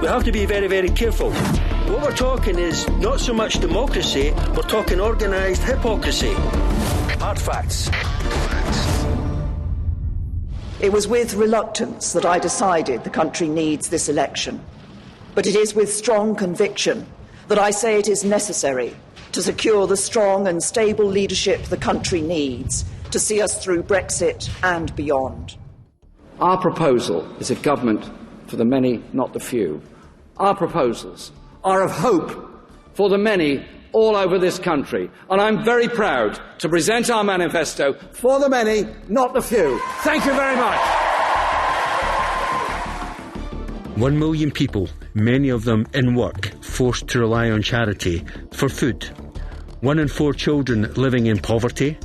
we have to be very, very careful. What we're talking is not so much democracy, we're talking organised hypocrisy. Hard facts. It was with reluctance that I decided the country needs this election. But it is with strong conviction that I say it is necessary to secure the strong and stable leadership the country needs to see us through Brexit and beyond. Our proposal is a government for the many, not the few. Our proposals are of hope for the many all over this country. And I'm very proud to present our manifesto for the many, not the few. Thank you very much. 1 million people, many of them in work, forced to rely on charity for food. 1 in 4 children living in poverty.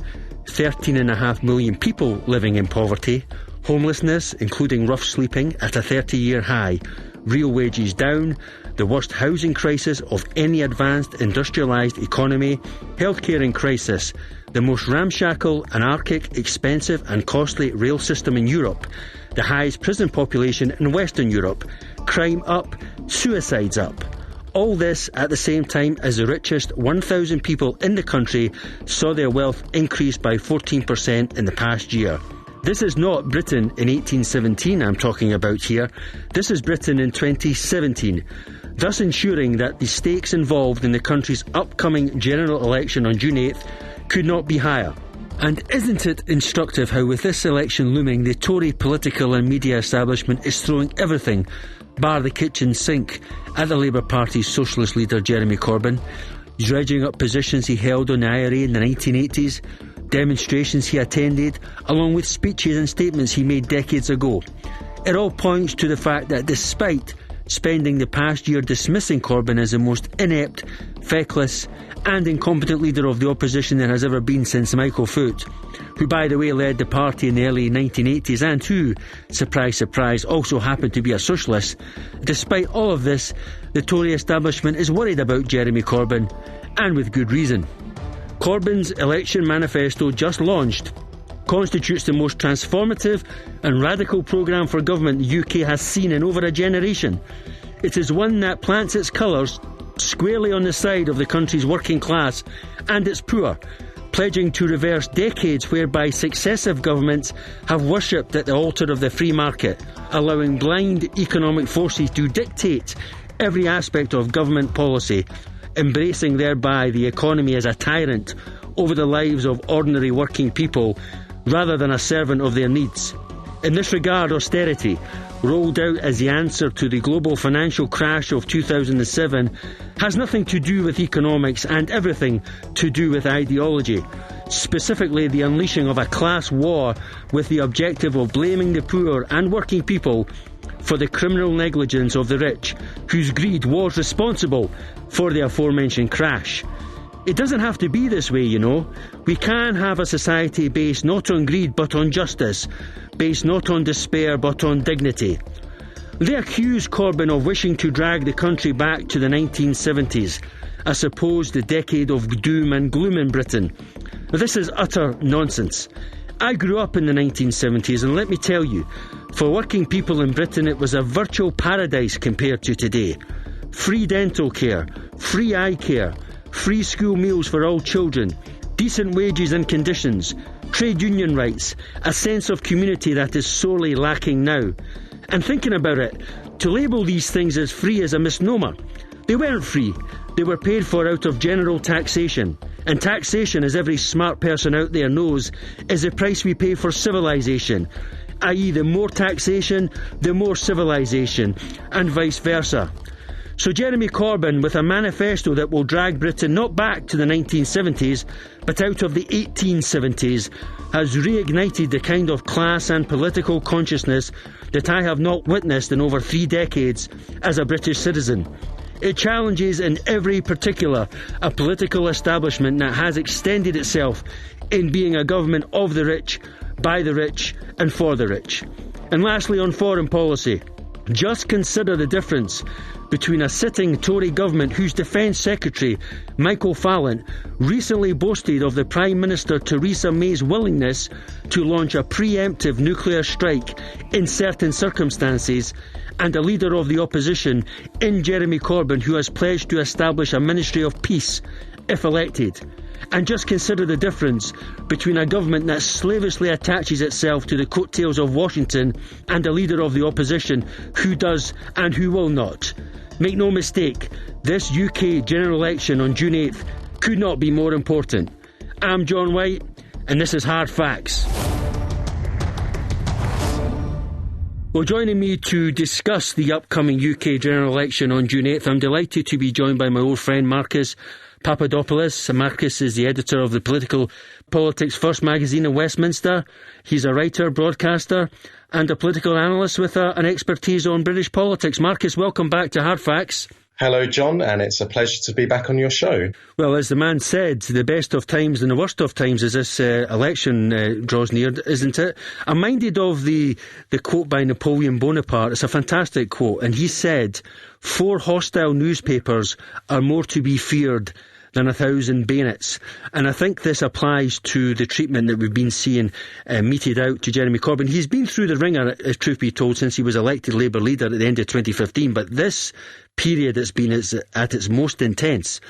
13.5 million people living in poverty. Homelessness, including rough sleeping, at a 30-year high. Real wages down. The worst housing crisis of any advanced industrialised economy. Healthcare in crisis. The most ramshackle, anarchic, expensive and costly rail system in Europe. The highest prison population in Western Europe. Crime up, suicides up. All this at the same time as the richest 1,000 people in the country saw their wealth increase by 14% in the past year. This is not Britain in 1817 I'm talking about here. This is Britain in 2017, thus ensuring that the stakes involved in the country's upcoming general election on June 8th could not be higher. And isn't it instructive how with this election looming, the Tory political and media establishment is throwing everything, bar the kitchen sink, at the Labour Party's socialist leader Jeremy Corbyn, dredging up positions he held on the IRA in the 1980s, demonstrations he attended, along with speeches and statements he made decades ago. It all points to the fact that despite spending the past year dismissing Corbyn as the most inept, feckless and incompetent leader of the opposition there has ever been since Michael Foot, who by the way led the party in the early 1980s and who, surprise surprise, also happened to be a socialist, despite all of this, the Tory establishment is worried about Jeremy Corbyn, and with good reason. Corbyn's election manifesto, just launched, constitutes the most transformative and radical programme for government the UK has seen in over a generation. It is one that plants its colours squarely on the side of the country's working class and its poor, pledging to reverse decades whereby successive governments have worshipped at the altar of the free market, allowing blind economic forces to dictate every aspect of government policy, embracing thereby the economy as a tyrant over the lives of ordinary working people rather than a servant of their needs. In this regard, austerity, rolled out as the answer to the global financial crash of 2007, has nothing to do with economics and everything to do with ideology, specifically the unleashing of a class war with the objective of blaming the poor and working people for the criminal negligence of the rich, whose greed was responsible for the aforementioned crash. It doesn't have to be this way, you know. We can have a society based not on greed but on justice, based not on despair but on dignity. They accuse Corbyn of wishing to drag the country back to the 1970s, a supposed decade of doom and gloom in Britain. This is utter nonsense. I grew up in the 1970s, and let me tell you, for working people in Britain it was a virtual paradise compared to today. Free dental care, free eye care, free school meals for all children, decent wages and conditions, trade union rights, a sense of community that is sorely lacking now. And thinking about it, to label these things as free is a misnomer. They weren't free. They were paid for out of general taxation. And taxation, as every smart person out there knows, is the price we pay for civilization, i.e. the more taxation, the more civilization, and vice versa. So Jeremy Corbyn, with a manifesto that will drag Britain not back to the 1970s, but out of the 1870s, has reignited the kind of class and political consciousness that I have not witnessed in over 3 decades as a British citizen. It challenges in every particular a political establishment that has extended itself in being a government of the rich, by the rich and for the rich. And lastly, on foreign policy, just consider the difference between a sitting Tory government whose Defence Secretary, Michael Fallon, recently boasted of the Prime Minister Theresa May's willingness to launch a preemptive nuclear strike in certain circumstances, and a leader of the opposition in Jeremy Corbyn who has pledged to establish a Ministry of Peace if elected. And just consider the difference between a government that slavishly attaches itself to the coattails of Washington and a leader of the opposition who does and who will not. Make no mistake, this UK general election on June 8th could not be more important. I'm John White, and this is Hard Facts. Well, joining me to discuss the upcoming UK general election on June 8th, I'm delighted to be joined by my old friend Marcus Papadopoulos. Marcus is the editor of the Politics First magazine in Westminster. He's a writer, broadcaster and a political analyst with an expertise on British politics. Marcus, welcome back to Hard Facts. Hello, John, and it's a pleasure to be back on your show. Well, as the man said, the best of times and the worst of times as this election draws near, isn't it? I'm minded of the quote by Napoleon Bonaparte. It's a fantastic quote, and he said, 4 hostile newspapers are more to be feared than 1,000 bayonets. And I think this applies to the treatment that we've been seeing meted out to Jeremy Corbyn. He's been through the ringer, if truth be told, since he was elected Labour leader at the end of 2015, but this period has been at its most intense.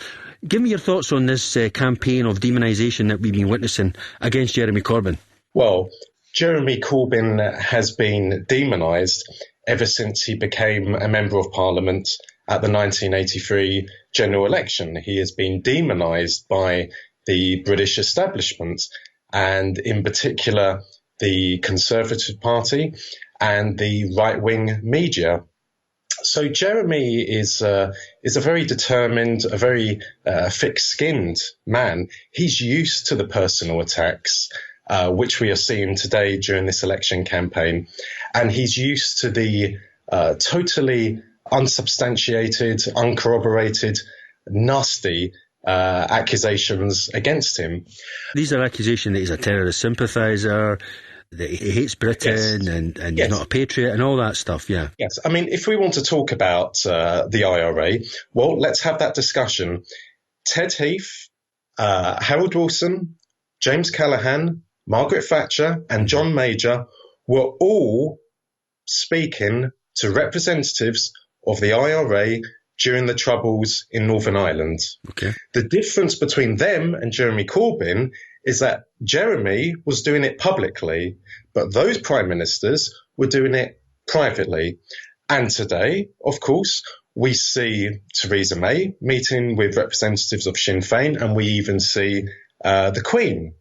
Give me your thoughts on this campaign of demonisation that we've been witnessing against Jeremy Corbyn. Well, Jeremy Corbyn has been demonised ever since he became a Member of Parliament at the 1983 general election. He has been demonised by the British establishment, and in particular the Conservative Party and the right-wing media. So Jeremy is a very determined, a very thick-skinned man. He's used to the personal attacks, which we are seeing today during this election campaign, and he's used to the totally unsubstantiated, uncorroborated, nasty accusations against him. These are accusations that he's a terrorist sympathiser, that he hates Britain, and he's not a patriot and all that stuff, yeah. Yes, I mean, if we want to talk about the IRA, well, let's have that discussion. Ted Heath, Harold Wilson, James Callaghan, Margaret Thatcher and John Major were all speaking to representatives of the IRA during the Troubles in Northern Ireland. Okay. The difference between them and Jeremy Corbyn is that Jeremy was doing it publicly, but those prime ministers were doing it privately. And today, of course, we see Theresa May meeting with representatives of Sinn Féin, and we even see the Queen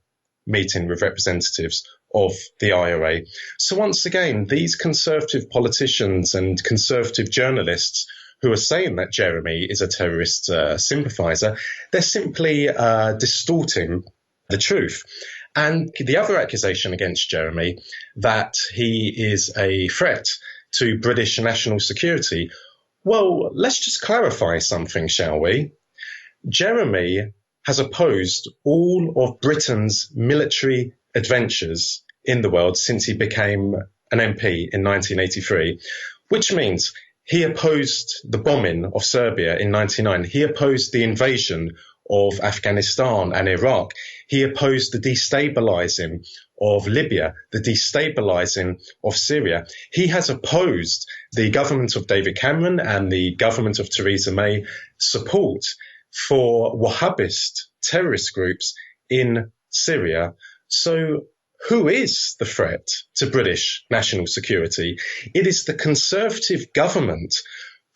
meeting with representatives of the IRA. So once again, these Conservative politicians and Conservative journalists who are saying that Jeremy is a terrorist sympathiser, they're simply distorting the truth. And the other accusation against Jeremy, that he is a threat to British national security, well, let's just clarify something, shall we? Jeremy has opposed all of Britain's military adventures in the world since he became an MP in 1983, which means he opposed the bombing of Serbia in 1999. He opposed the invasion of Afghanistan and Iraq. He opposed the destabilizing of Libya, the destabilizing of Syria. He has opposed the government of David Cameron and the government of Theresa May support for Wahhabist terrorist groups in Syria. So who is the threat to British national security? It is the Conservative government,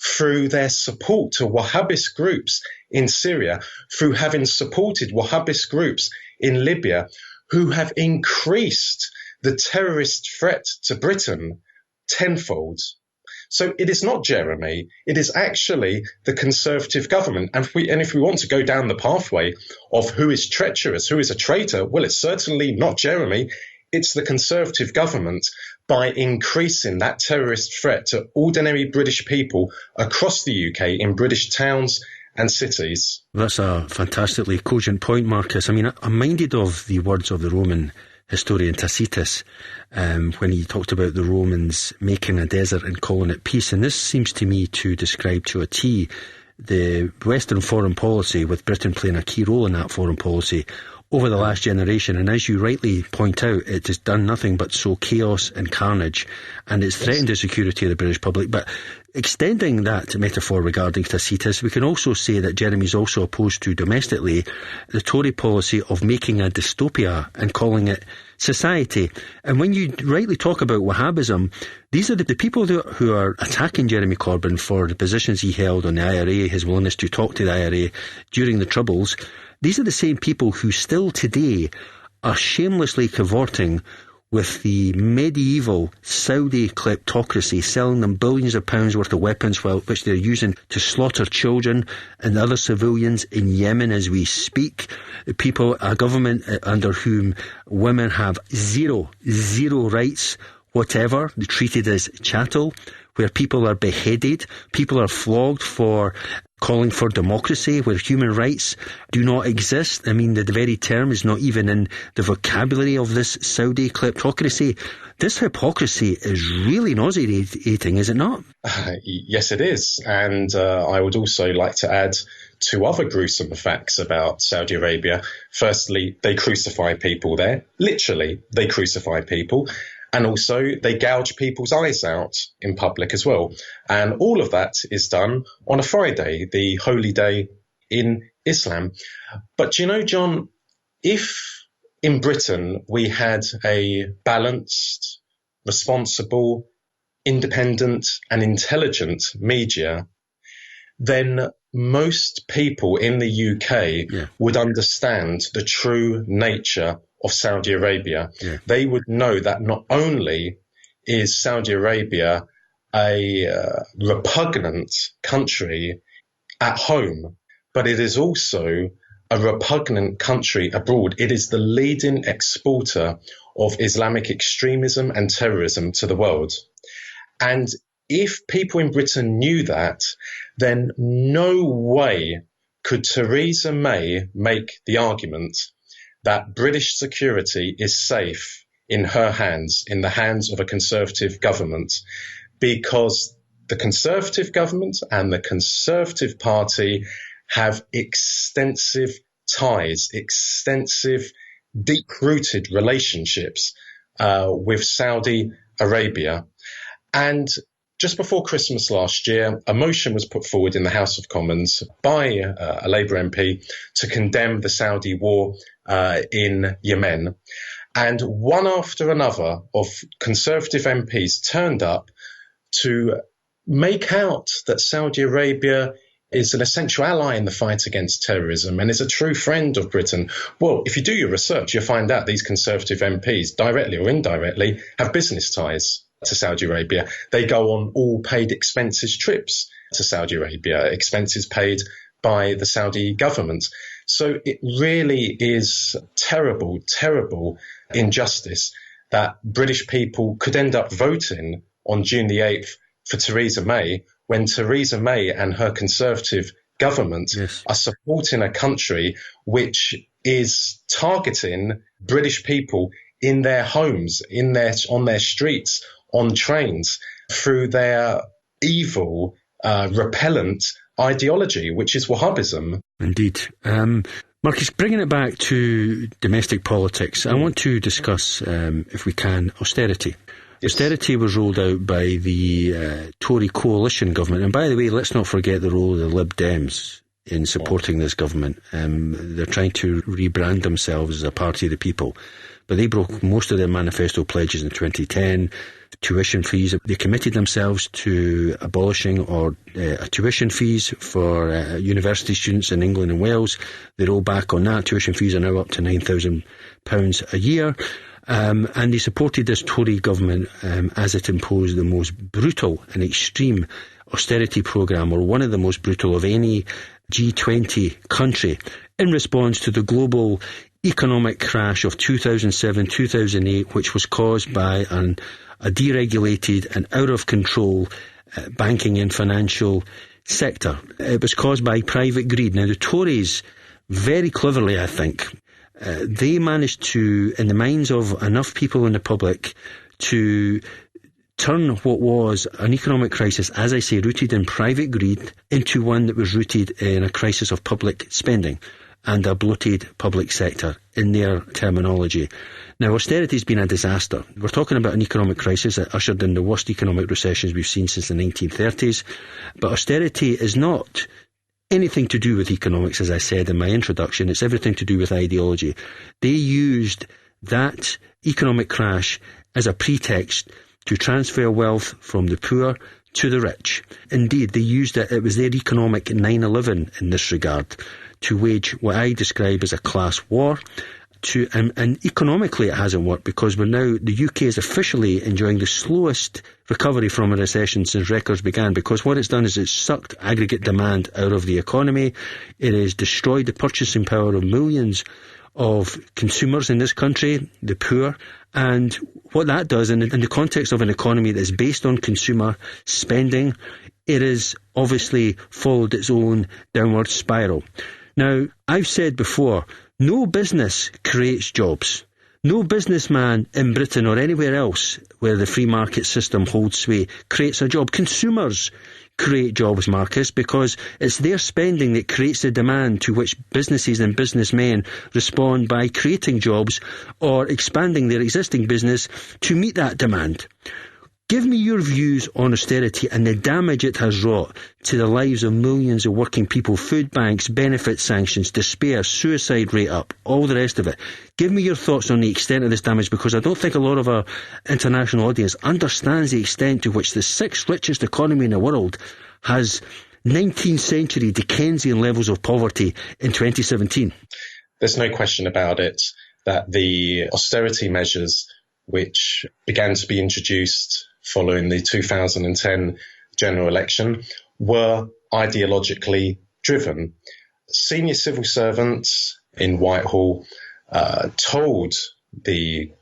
through their support to Wahhabist groups in Syria, through having supported Wahhabist groups in Libya, who have increased the terrorist threat to Britain tenfold. So it is not Jeremy, it is actually the Conservative government. And if we want to go down the pathway of who is treacherous, who is a traitor, well, it's certainly not Jeremy, it's the Conservative government, by increasing that terrorist threat to ordinary British people across the UK in British towns and cities. That's a fantastically cogent point, Marcus. I mean, I'm minded of the words of the Roman historian Tacitus when he talked about the Romans making a desert and calling it peace. And this seems to me to describe to a T the Western foreign policy, with Britain playing a key role in that foreign policy over the last generation. And as you rightly point out, it has done nothing but sow chaos and carnage, and it's threatened the security of the British public. But extending that metaphor regarding Tacitus, we can also say that Jeremy's also opposed to domestically the Tory policy of making a dystopia and calling it society. And when you rightly talk about Wahhabism, these are the people who are attacking Jeremy Corbyn for the positions he held on the IRA, his willingness to talk to the IRA during the Troubles. These are the same people who still today are shamelessly cavorting with the medieval Saudi kleptocracy, selling them billions of pounds worth of weapons which they're using to slaughter children and other civilians in Yemen as we speak. A government under whom women have zero rights whatever, they're treated as chattel, where people are beheaded, people are flogged for calling for democracy, where human rights do not exist. I mean, the very term is not even in the vocabulary of this Saudi kleptocracy. This hypocrisy is really nauseating, is it not? Yes, it is. And I would also like to add two other gruesome facts about Saudi Arabia. Firstly, they crucify people there. Literally, they crucify people. And also, they gouge people's eyes out in public as well. And all of that is done on a Friday, the holy day in Islam. But you know, John, if in Britain we had a balanced, responsible, independent and intelligent media, then most people in the UK would understand the true nature of Saudi Arabia. They would know that not only is Saudi Arabia a repugnant country at home, but it is also a repugnant country abroad. It is the leading exporter of Islamic extremism and terrorism to the world. And if people in Britain knew that, then no way could Theresa May make the argument that British security is safe in her hands, in the hands of a Conservative government, because the Conservative government and the Conservative Party have extensive ties, extensive, deep-rooted relationships with Saudi Arabia. And just before Christmas last year, a motion was put forward in the House of Commons by a Labour MP to condemn the Saudi war in Yemen. And one after another of Conservative MPs turned up to make out that Saudi Arabia is an essential ally in the fight against terrorism and is a true friend of Britain. Well, if you do your research, you'll find out these Conservative MPs, directly or indirectly, have business ties to Saudi Arabia. They go on all paid expenses trips to Saudi Arabia, expenses paid by the Saudi government. So it really is terrible, terrible injustice that British people could end up voting on June the 8th for Theresa May, when Theresa May and her Conservative government are supporting a country which is targeting British people in their homes, on their streets, on trains, through their evil, repellent ideology, which is Wahhabism. Indeed. Marcus, bringing it back to domestic politics, I want to discuss, if we can, austerity. Yes. Austerity was rolled out by the Tory coalition government. And by the way, let's not forget the role of the Lib Dems in supporting this government. They're trying to rebrand themselves as a party of the people. But they broke most of their manifesto pledges in 2010. Tuition fees, they committed themselves to abolishing tuition fees for university students in England and Wales. They roll back on that. Tuition fees are now up to £9,000 a year. And they supported this Tory government as it imposed the most brutal and extreme austerity programme, or one of the most brutal of any G20 country, in response to the global economic crash of 2007-2008, which was caused by a deregulated and out of control banking and financial sector. It was caused by private greed. Now, the Tories, very cleverly, I think, they managed to, in the minds of enough people in the public, to turn what was an economic crisis, as I say, rooted in private greed, into one that was rooted in a crisis of public spending and a bloated public sector, in their terminology. Now, austerity has been a disaster. We're talking about an economic crisis that ushered in the worst economic recessions we've seen since the 1930s. But austerity is not anything to do with economics, as I said in my introduction. It's everything to do with ideology. They used that economic crash as a pretext to transfer wealth from the poor to the rich. Indeed, they used it. It was their economic 9/11 in this regard, to wage what I describe as a class war. And economically it hasn't worked, because the UK is officially enjoying the slowest recovery from a recession since records began, because what it's done is it's sucked aggregate demand out of the economy. It has destroyed the purchasing power of millions of consumers in this country, the poor. And what that does, in the context of an economy that is based on consumer spending, it has obviously followed its own downward spiral. Now, I've said before, no business creates jobs. No businessman in Britain or anywhere else where the free market system holds sway creates a job. Consumers create jobs, Marcus, because it's their spending that creates the demand to which businesses and businessmen respond by creating jobs or expanding their existing business to meet that demand. Give me your views on austerity and the damage it has wrought to the lives of millions of working people, food banks, benefit sanctions, despair, suicide rate up, all the rest of it. Give me your thoughts on the extent of this damage, because I don't think a lot of our international audience understands the extent to which the sixth richest economy in the world has 19th century Dickensian levels of poverty in 2017. There's no question about it that the austerity measures which began to be introduced following the 2010 general election were ideologically driven. Senior civil servants in Whitehall told the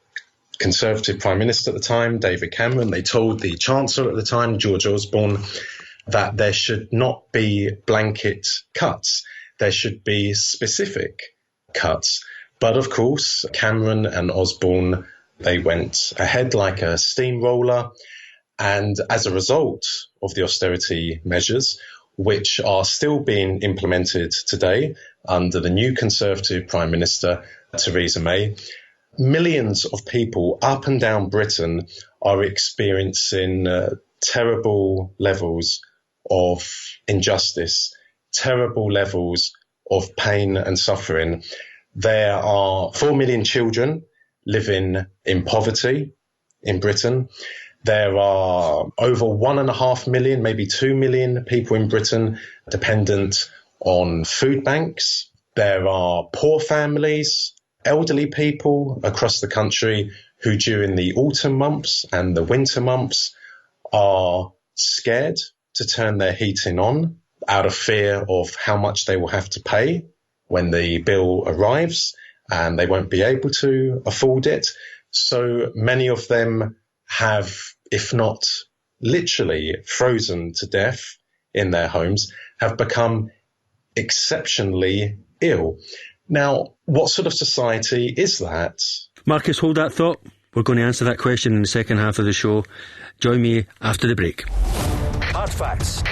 Conservative Prime Minister at the time, David Cameron, they told the Chancellor at the time, George Osborne, that there should not be blanket cuts. There should be specific cuts. But of course, Cameron and Osborne, they went ahead like a steamroller. And as a result of the austerity measures, which are still being implemented today under the new Conservative Prime Minister, Theresa May, millions of people up and down Britain are experiencing terrible levels of injustice, terrible levels of pain and suffering. There are 4 million children living in poverty in Britain. There are over 1.5 million, maybe 2 million people in Britain dependent on food banks. There are poor families, elderly people across the country who during the autumn months and the winter months are scared to turn their heating on out of fear of how much they will have to pay when the bill arrives, and they won't be able to afford it. So many of them have, if not literally frozen to death in their homes, have become exceptionally ill. Now, what sort of society is that? Marcus, hold that thought. We're going to answer that question in the second half of the show. Join me after the break. Hard facts.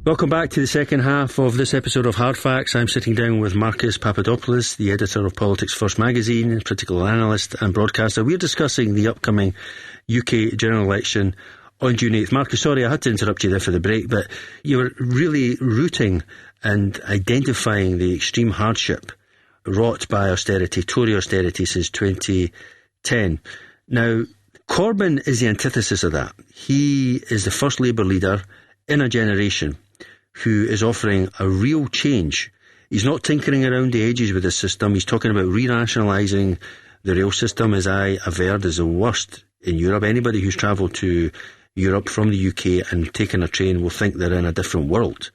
Welcome back to the second half of this episode of Hard Facts. I'm sitting down with Marcus Papadopoulos, the editor of Politics First magazine, political analyst and broadcaster. We're discussing the upcoming UK general election on June 8th. Marcus, sorry I had to interrupt you there for the break, but you were really rooting and identifying the extreme hardship wrought by austerity, Tory austerity since 2010. Now, Corbyn is the antithesis of that. He is the first Labour leader in a generation who is offering a real change. He's not tinkering around the edges with the system. He's talking about re-nationalising the rail system, as I averred, is the worst in Europe. Anybody who's travelled to Europe from the UK and taken a train will think they're in a different world,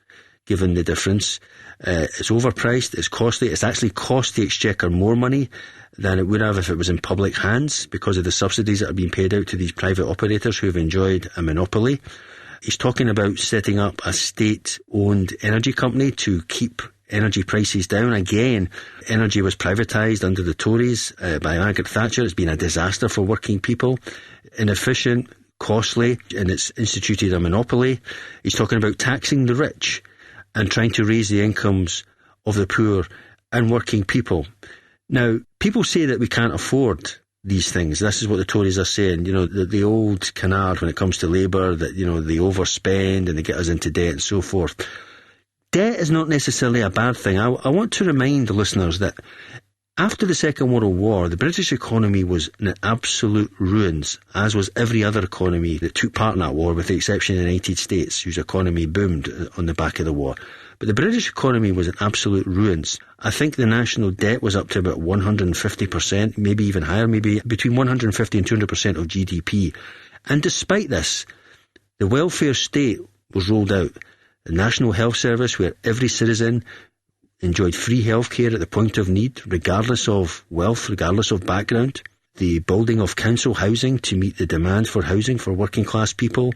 given the difference. It's overpriced, it's costly. It's actually cost the Exchequer more money than it would have if it was in public hands because of the subsidies that are being paid out to these private operators who have enjoyed a monopoly. He's talking about setting up a state-owned energy company to keep energy prices down. Again, energy was privatised under the Tories by Margaret Thatcher. It's been a disaster for working people, inefficient, costly, and it's instituted a monopoly. He's talking about taxing the rich and trying to raise the incomes of the poor and working people. Now, people say that we can't afford these things. This is what the Tories are saying. You know, the old canard when it comes to Labour, that, you know, they overspend and they get us into debt and so forth. Debt is not necessarily a bad thing. I want to remind the listeners that after the Second World War, the British economy was in absolute ruins, as was every other economy that took part in that war, with the exception of the United States, whose economy boomed on the back of the war. But the British economy was in absolute ruins. I think the national debt was up to about 150%, maybe even higher, maybe between 150 and 200% of GDP. And despite this, the welfare state was rolled out. The National Health Service, where every citizen enjoyed free health care at the point of need, regardless of wealth, regardless of background. The building of council housing to meet the demand for housing for working class people.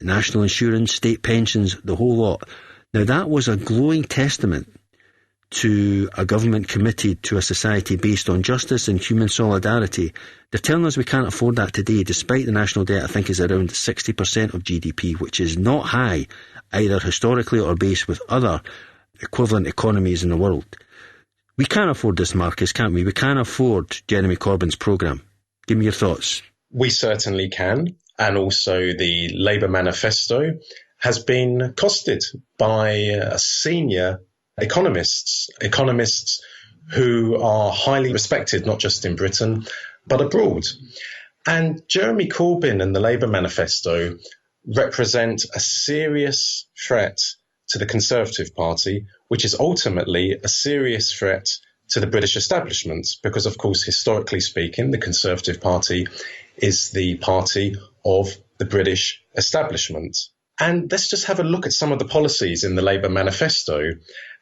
National insurance, state pensions, the whole lot. Now, that was a glowing testament to a government committed to a society based on justice and human solidarity. They're telling us we can't afford that today, despite the national debt, I think, is around 60% of GDP, which is not high, either historically or based with other equivalent economies in the world. We can't afford this, Marcus, can't we? We can't afford Jeremy Corbyn's programme. Give me your thoughts. We certainly can. And also the Labour manifesto has been costed by senior economists who are highly respected, not just in Britain, but abroad. And Jeremy Corbyn and the Labour manifesto represent a serious threat to the Conservative Party, which is ultimately a serious threat to the British establishment, because, of course, historically speaking, the Conservative Party is the party of the British establishment. And let's just have a look at some of the policies in the Labour manifesto,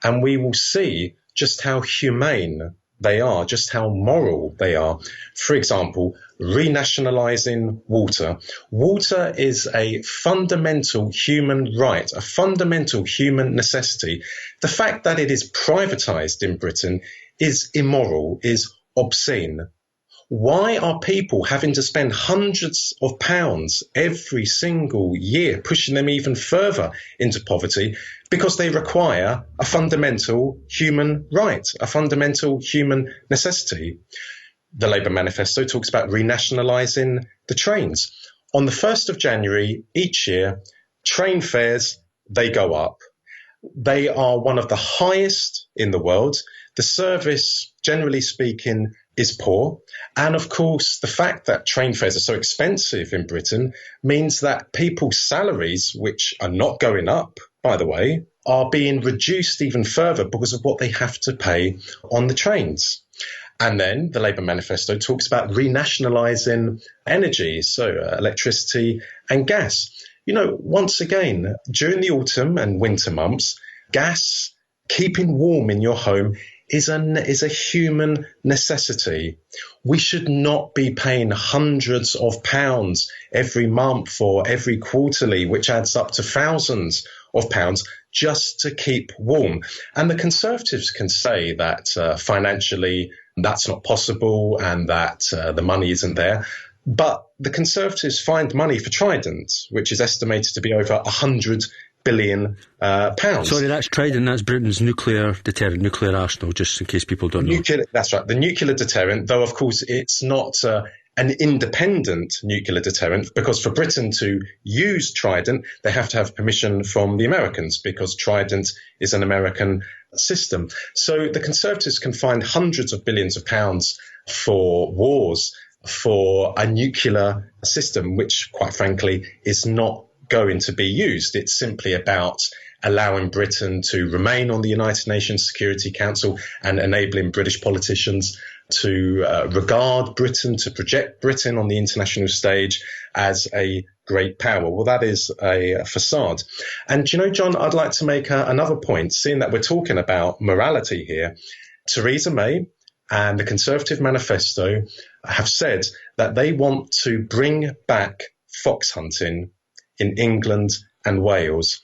and we will see just how humane they are, just how moral they are. For example, renationalising water. Water is a fundamental human right, a fundamental human necessity. The fact that it is privatised in Britain is immoral, is obscene. Why are people having to spend hundreds of pounds every single year, pushing them even further into poverty? Because they require a fundamental human right, a fundamental human necessity. The Labour manifesto talks about renationalising the trains. On the 1st of January each year, train fares, they go up. They are one of the highest in the world. The service, generally speaking, is poor. And of course, the fact that train fares are so expensive in Britain means that people's salaries, which are not going up, by the way, are being reduced even further because of what they have to pay on the trains. And then the Labour manifesto talks about renationalising energy, so electricity and gas. You know, once again, during the autumn and winter months, gas, keeping warm in your home, is a human necessity. We should not be paying hundreds of pounds every month or every quarterly, which adds up to thousands of pounds, just to keep warm. And the Conservatives can say that financially that's not possible and that the money isn't there. But the Conservatives find money for Trident, which is estimated to be over 100 billion pounds. Sorry, that's Trident. That's Britain's nuclear deterrent, nuclear arsenal, just in case people don't know. That's right, the nuclear deterrent, though, of course, it's not an independent nuclear deterrent, because for Britain to use Trident, they have to have permission from the Americans, because Trident is an American system. So the Conservatives can find hundreds of billions of pounds for wars, for a nuclear system, which, quite frankly, is not going to be used. It's simply about allowing Britain to remain on the United Nations Security Council and enabling British politicians to regard Britain, to project Britain on the international stage as a great power. Well, that is a facade. And, you know, John, I'd like to make another point, seeing that we're talking about morality here. Theresa May and the Conservative manifesto have said that they want to bring back fox hunting in England and Wales.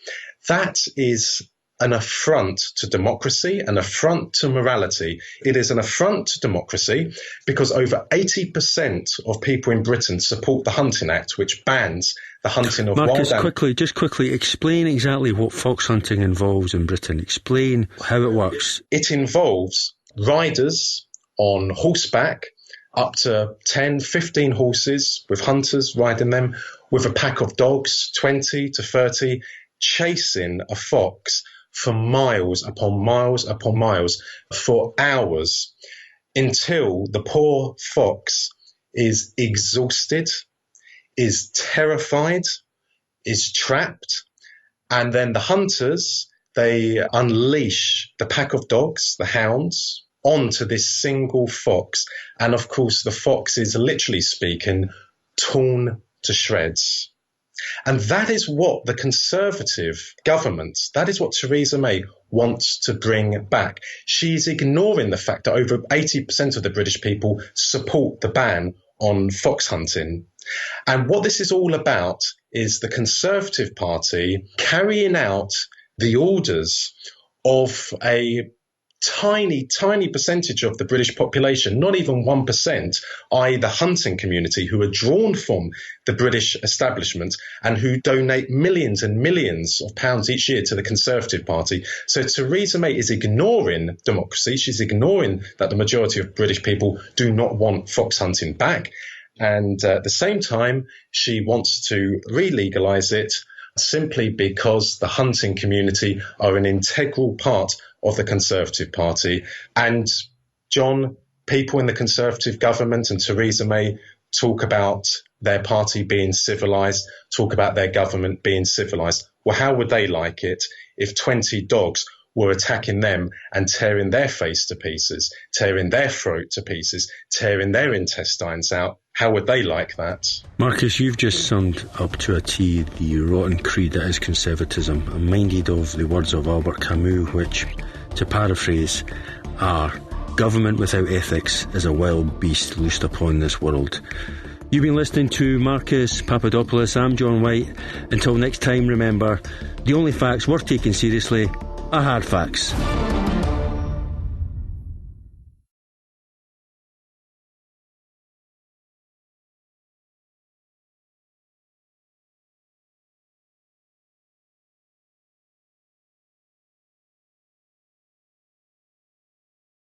That is an affront to democracy, an affront to morality. It is an affront to democracy because over 80% of people in Britain support the Hunting Act, which bans the hunting of Marcus, wild animals. quickly, explain exactly what fox hunting involves in Britain. Explain how it works. It involves riders on horseback, up to 10, 15 horses with hunters riding them, with a pack of dogs, 20 to 30, chasing a fox for miles upon miles upon miles for hours until the poor fox is exhausted, is terrified, is trapped, and then the hunters, they unleash the pack of dogs, the hounds, onto this single fox. And of course, the fox is, literally speaking, torn to shreds. And that is what the Conservative government, that is what Theresa May wants to bring back. She's ignoring the fact that over 80% of the British people support the ban on fox hunting. And what this is all about is the Conservative Party carrying out the orders of a tiny percentage of the British population, not even 1%, i.e. the hunting community, who are drawn from the British establishment and who donate millions and millions of pounds each year to the Conservative Party. So Theresa May is ignoring democracy. She's ignoring that the majority of British people do not want fox hunting back. And at the same time, she wants to re-legalise it simply because the hunting community are an integral part of the Conservative Party. And, John, people in the Conservative government and Theresa May talk about their party being civilised, talk about their government being civilised. Well, how would they like it if 20 dogs were attacking them and tearing their face to pieces, tearing their throat to pieces, tearing their intestines out? How would they like that? Marcus, you've just summed up to a T the rotten creed that is conservatism. I'm minded of the words of Albert Camus, which, to paraphrase, are government without ethics is a wild beast loosed upon this world. You've been listening to Marcus Papadopoulos. I'm John White. Until next time, remember, the only facts worth taking seriously are hard facts.